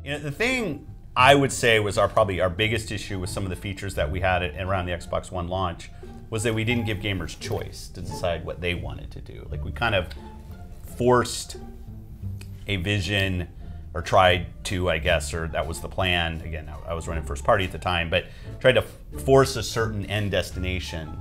You know, the thing I would say was probably our biggest issue with some of the features that we had around the Xbox One launch was that we didn't give gamers choice to decide what they wanted to do. Like, we kind of forced a vision, or tried to, I guess, or that was the plan. Again, I was running first party at the time, but tried to force a certain end destination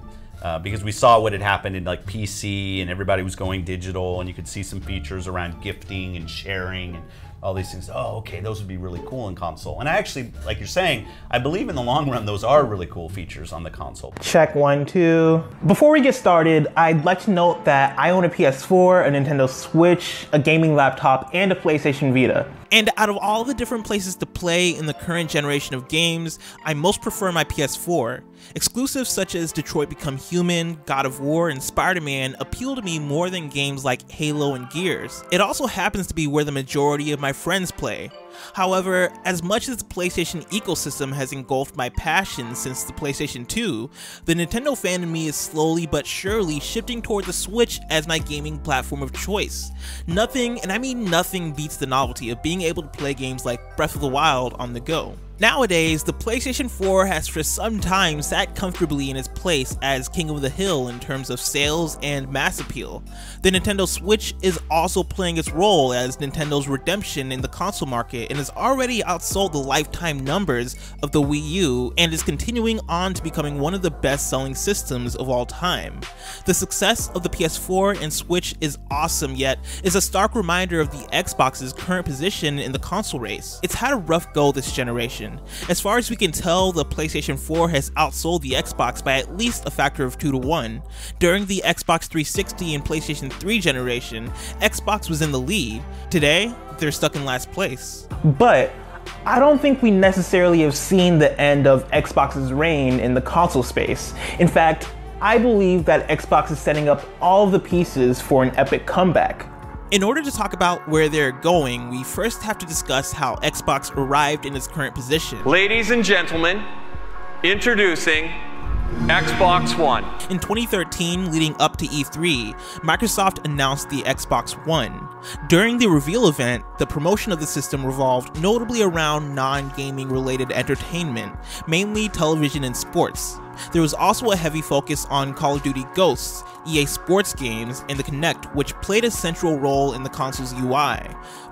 because we saw what had happened in like PC and everybody was going digital, and you could see some features around gifting and sharing and all these things. Oh, okay, those would be really cool in console. And I actually, like you're saying, I believe in the long run, those are really cool features on the console. Check 1, 2. Before we get started, I'd like to note that I own a PS4, a Nintendo Switch, a gaming laptop, and a PlayStation Vita. And out of all the different places to play in the current generation of games, I most prefer my PS4. Exclusives such as Detroit Become Human, God of War, and Spider-Man appeal to me more than games like Halo and Gears. It also happens to be where the majority of my friends play. However, as much as the PlayStation ecosystem has engulfed my passion since the PlayStation 2, the Nintendo fan in me is slowly but surely shifting toward the Switch as my gaming platform of choice. Nothing, and I mean nothing, beats the novelty of being able to play games like Breath of the Wild on the go. Nowadays, the PlayStation 4 has for some time sat comfortably in its place as king of the hill in terms of sales and mass appeal. The Nintendo Switch is also playing its role as Nintendo's redemption in the console market and has already outsold the lifetime numbers of the Wii U and is continuing on to becoming one of the best-selling systems of all time. The success of the PS4 and Switch is awesome, yet is a stark reminder of the Xbox's current position in the console race. It's had a rough go this generation. As far as we can tell, the PlayStation 4 has outsold the Xbox by at least a factor of 2 to 1. During the Xbox 360 and PlayStation 3 generation, Xbox was in the lead. Today, they're stuck in last place. But I don't think we necessarily have seen the end of Xbox's reign in the console space. In fact, I believe that Xbox is setting up all of the pieces for an epic comeback. In order to talk about where they're going, we first have to discuss how Xbox arrived in its current position. Ladies and gentlemen, introducing Xbox One. In 2013, leading up to E3, Microsoft announced the Xbox One. During the reveal event, the promotion of the system revolved notably around non-gaming related entertainment, mainly television and sports. There was also a heavy focus on Call of Duty Ghosts, EA Sports games, and the Kinect, which played a central role in the console's UI.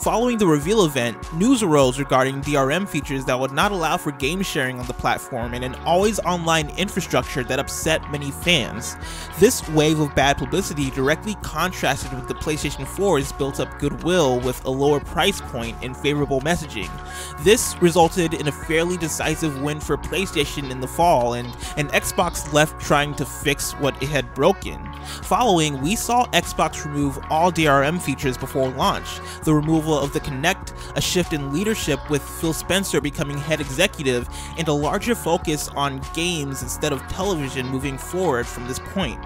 Following the reveal event, news arose regarding DRM features that would not allow for game sharing on the platform and an always-online infrastructure that upset many fans. This wave of bad publicity directly contrasted with the PlayStation 4's built-up goodwill with a lower price point and favorable messaging. This resulted in a fairly decisive win for PlayStation in the fall, and Xbox left trying to fix what it had broken. Following, we saw Xbox remove all DRM features before launch, the removal of the Kinect, a shift in leadership with Phil Spencer becoming head executive, and a larger focus on games instead of television moving forward from this point.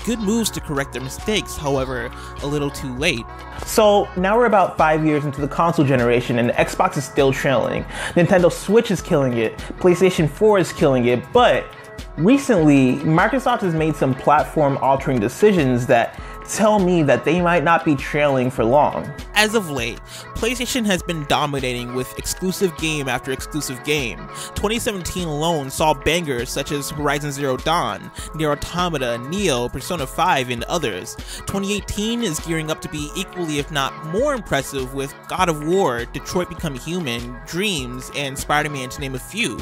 Good moves to correct their mistakes, however, a little too late. So now we're about 5 years into the console generation and the Xbox is still trailing. Nintendo Switch is killing it, PlayStation 4 is killing it, but recently, Microsoft has made some platform-altering decisions that tell me that they might not be trailing for long. As of late, PlayStation has been dominating with exclusive game after exclusive game. 2017 alone saw bangers such as Horizon Zero Dawn, Nier Automata, Neo, Persona 5, and others. 2018 is gearing up to be equally if not more impressive with God of War, Detroit Become Human, Dreams, and Spider-Man to name a few.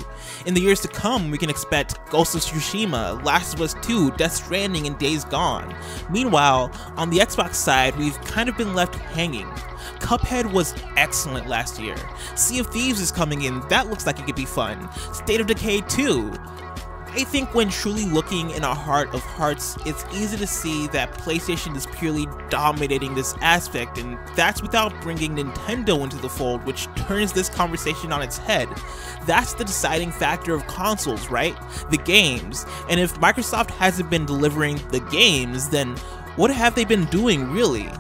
In the years to come, we can expect Ghost of Tsushima, Last of Us 2, Death Stranding, and Days Gone. Meanwhile, on the Xbox side, we've kind of been left hanging. Cuphead was excellent last year. Sea of Thieves is coming in, that looks like it could be fun. State of Decay 2. I think when truly looking in a heart of hearts, it's easy to see that PlayStation is purely dominating this aspect, and that's without bringing Nintendo into the fold, which turns this conversation on its head. That's the deciding factor of consoles, right? The games. And if Microsoft hasn't been delivering the games, then what have they been doing, really?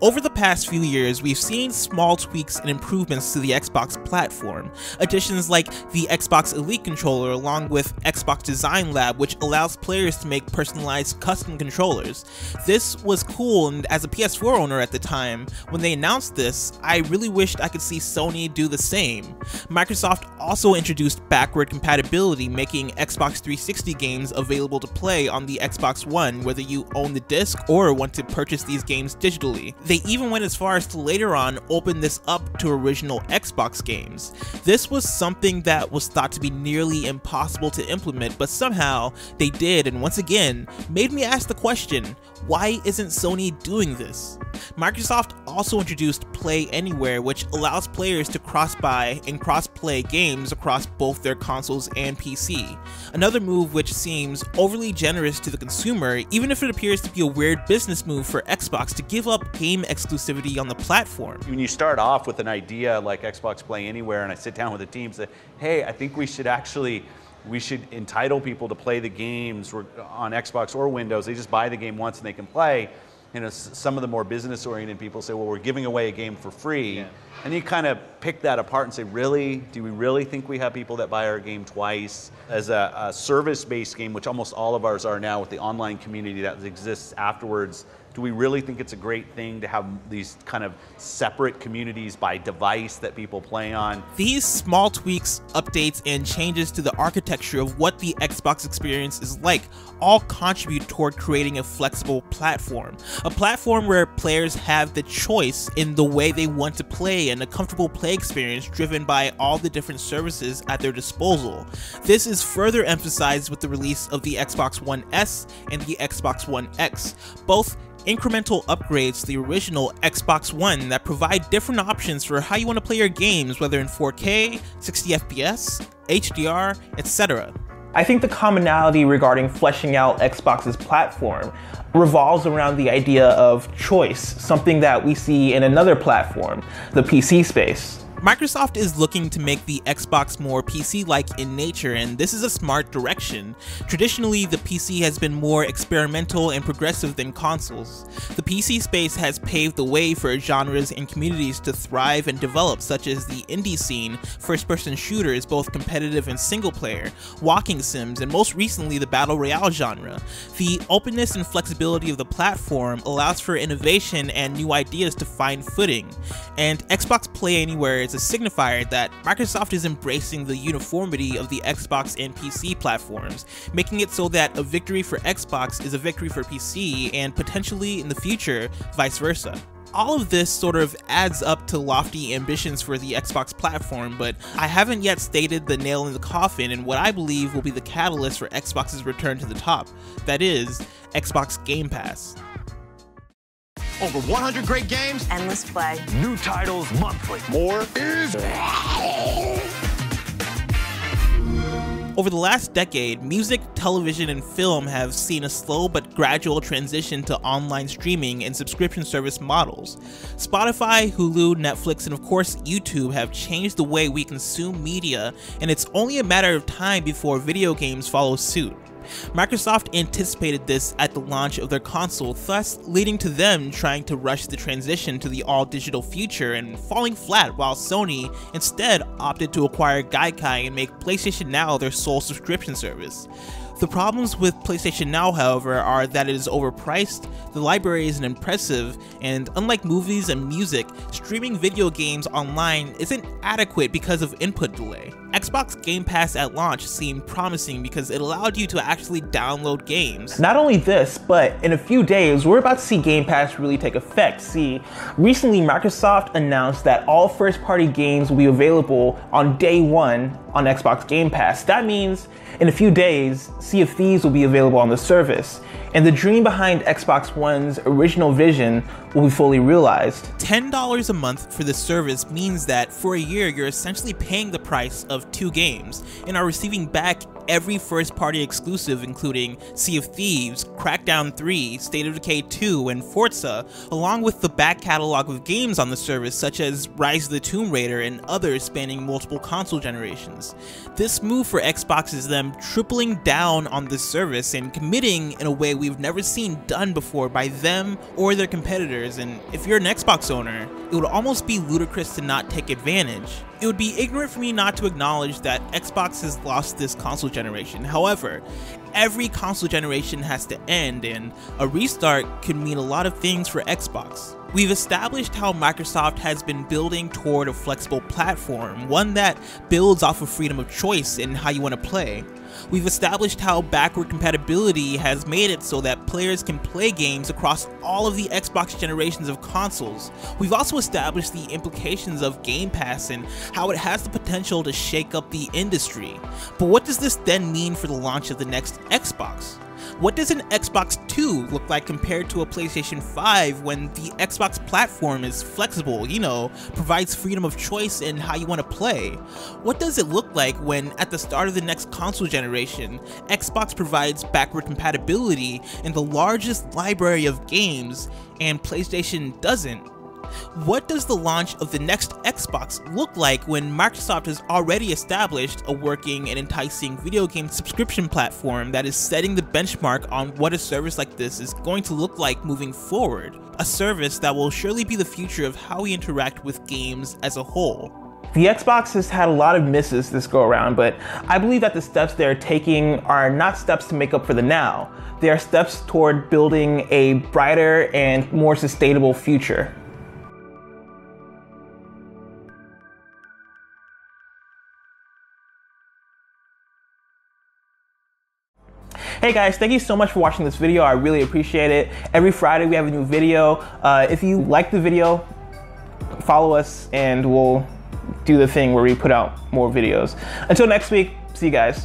Over the past few years, we've seen small tweaks and improvements to the Xbox platform. Additions like the Xbox Elite controller along with Xbox Design Lab, which allows players to make personalized custom controllers. This was cool, and as a PS4 owner at the time, when they announced this, I really wished I could see Sony do the same. Microsoft also introduced backward compatibility, making Xbox 360 games available to play on the Xbox One, whether you own the disc or want to purchase these games digitally. They even went as far as to later on open this up to original Xbox games. This was something that was thought to be nearly impossible to implement, but somehow they did, and once again made me ask the question, why isn't Sony doing this? Microsoft also introduced Play Anywhere, which allows players to cross-buy and cross-play games across both their consoles and PC. Another move which seems overly generous to the consumer, even if it appears to be a weird business move for Xbox to give up game exclusivity on the platform. When you start off with an idea like Xbox Play Anywhere, and I sit down with the team and say, hey, I think we should entitle people to play the games on Xbox or Windows. They just buy the game once and they can play. You know, some of the more business-oriented people say, well, we're giving away a game for free. Yeah. And you kind of pick that apart and say, really? Do we really think we have people that buy our game twice? As a service-based game, which almost all of ours are now with the online community that exists afterwards, do we really think it's a great thing to have these kind of separate communities by device that people play on? These small tweaks, updates, and changes to the architecture of what the Xbox experience is like all contribute toward creating a flexible platform. A platform where players have the choice in the way they want to play and a comfortable play experience driven by all the different services at their disposal. This is further emphasized with the release of the Xbox One S and the Xbox One X, both incremental upgrades to the original Xbox One that provide different options for how you want to play your games, whether in 4K, 60 FPS, HDR, etc. I think the commonality regarding fleshing out Xbox's platform revolves around the idea of choice, something that we see in another platform, the PC space. Microsoft is looking to make the Xbox more PC-like in nature, and this is a smart direction. Traditionally, the PC has been more experimental and progressive than consoles. The PC space has paved the way for genres and communities to thrive and develop, such as the indie scene, first-person shooters, both competitive and single-player, walking sims, and most recently the battle royale genre. The openness and flexibility of the platform allows for innovation and new ideas to find footing, and Xbox Play Anywhere is a signifier that Microsoft is embracing the uniformity of the Xbox and PC platforms, making it so that a victory for Xbox is a victory for PC, and potentially in the future, vice versa. All of this sort of adds up to lofty ambitions for the Xbox platform, but I haven't yet stated the nail in the coffin and what I believe will be the catalyst for Xbox's return to the top. That is, Xbox Game Pass. Over 100 great games. Endless play. New titles monthly. More is... Over the last decade, music, television, and film have seen a slow but gradual transition to online streaming and subscription service models. Spotify, Hulu, Netflix, and of course YouTube have changed the way we consume media, and it's only a matter of time before video games follow suit. Microsoft anticipated this at the launch of their console, thus leading to them trying to rush the transition to the all-digital future and falling flat, while Sony instead opted to acquire Gaikai and make PlayStation Now their sole subscription service. The problems with PlayStation Now, however, are that it is overpriced, the library isn't impressive, and unlike movies and music, streaming video games online isn't adequate because of input delay. Xbox Game Pass at launch seemed promising because it allowed you to actually download games. Not only this, but in a few days, we're about to see Game Pass really take effect. See, recently Microsoft announced that all first-party games will be available on day one on Xbox Game Pass. That means in a few days, Sea of Thieves will be available on the service, and the dream behind Xbox One's original vision will be fully realized. $10 a month for this service means that for a year you're essentially paying the price of 2 games and are receiving back every first-party exclusive including Sea of Thieves, Crackdown 3, State of Decay 2, and Forza, along with the back catalog of games on the service such as Rise of the Tomb Raider and others spanning multiple console generations. This move for Xbox is them tripling down on this service and committing in a way we've never seen done before by them or their competitors, and if you're an Xbox owner, it would almost be ludicrous to not take advantage. It would be ignorant for me not to acknowledge that Xbox has lost this console generation. However, every console generation has to end, and a restart could mean a lot of things for Xbox. We've established how Microsoft has been building toward a flexible platform, one that builds off of freedom of choice in how you want to play. We've established how backward compatibility has made it so that players can play games across all of the Xbox generations of consoles. We've also established the implications of Game Pass and how it has the potential to shake up the industry. But what does this then mean for the launch of the next Xbox? What does an Xbox 2 look like compared to a PlayStation 5 when the Xbox platform is flexible, provides freedom of choice in how you want to play? What does it look like when, at the start of the next console generation, Xbox provides backward compatibility in the largest library of games and PlayStation doesn't? What does the launch of the next Xbox look like when Microsoft has already established a working and enticing video game subscription platform that is setting the benchmark on what a service like this is going to look like moving forward? A service that will surely be the future of how we interact with games as a whole. The Xbox has had a lot of misses this go around, but I believe that the steps they're taking are not steps to make up for the now. They are steps toward building a brighter and more sustainable future. Hey guys, thank you so much for watching this video. I really appreciate it. Every Friday we have a new video. If you like the video, follow us and we'll do the thing where we put out more videos. Until next week, see you guys.